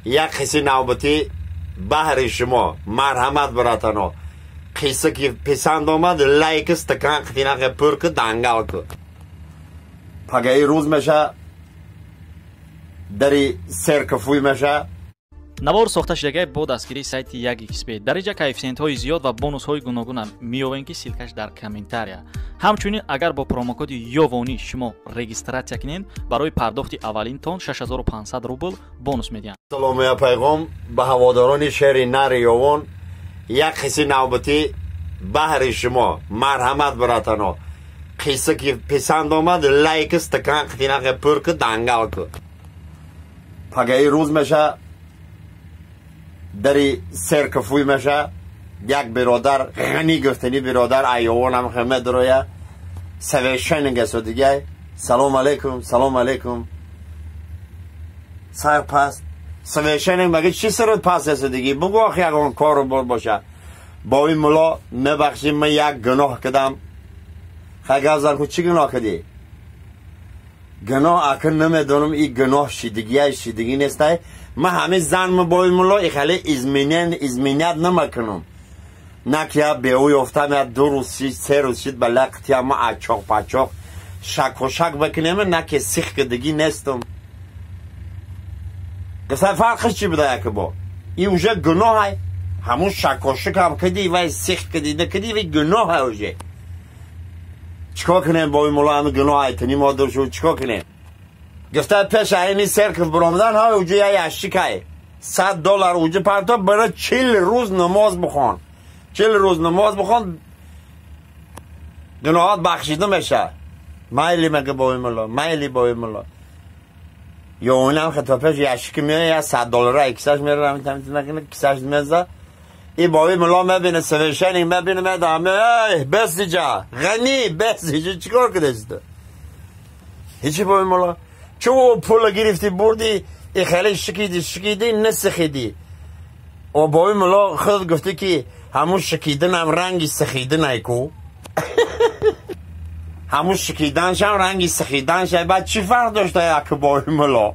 یک قصه نوبتی بهر شما مرحمت براتنو قصه که پسند آمد لایک استکان قطینه پر که دنگل که پگه ای روز میشه دری سرکفوی میشه. навор сохта шудагии бо дастгирии сайти 1xbet дариҷа коэффициентҳои зиёд ва бонусҳои гуногуна меёбем ки силкаш дар комментария. ҳамчунин агар бо промокоди ёвонӣ шумо регистратсия кунед барои пардохти аввалинтон 6500 рубл бонус медиҳанд. саломия пайғом ба ҳаводорони шеҳри нари ёвон як қисси навбатӣ баҳри шумо марҳамат баратано қисса ки писанд омад лайк стакан қитинақа пур ки дангал ки пагаи рӯз меша дари серкафуй меша як биродар ғани гуфтани биродар айёвонам хаме дуроя савешанинга дигай салом алейкум сар пас савешанинг маги чи сарот пас асадиги бугу ах ягон кору боша با این ملا نبخشیم من یک گناه کدم خیلی ازار خود چی گناه کدی؟ گناه اکر نمیدونم این گناه شیدگی نیسته من همه زن با این ملا خیلی ازمینیت نمیکنم نه که به اوی افتم یا 2 روز شید 3 روز شید بله قطعه ما اچاق پچاق شک و شک بکنیم نه که سیخ کدگی نیستم گفتم فرقش چی بده که با این اوژه گناه های همون شک و شک هم کدی و سیخ کدی نکدی و گناه های اوژه چیکار کنیم با این مولا همه گناه های تنی ما درشو چیکار کنیم گفته پیش اینی سرکف برامدن های اوژه یه اشتیک های $100 اوژه پرتا برای 40 روز نماز بخوان 40 روز نماز بخوان گناهات بخشیده میشه مایلی مگه با این مولا مایلی با این مولا یا اونم خطا پیش یه اشتیک میره یا $100 کساش میره همین تمیز نکنه کساش میزه ای باوی ملا مبینه سویشنینگ مبینه مدامه بس دیجا غنی بس دیجا چیکار کدسته هیچی باوی ملا چو پول گرفتی بردی ای خیلی شکیدی نسخیدی و باوی ملا خود گفته که همون شکیدن هم رنگی سخیدن ایکو همون شکیدنش هم رنگی سخیدنش بعد چی فرق داشته یک باوی ملا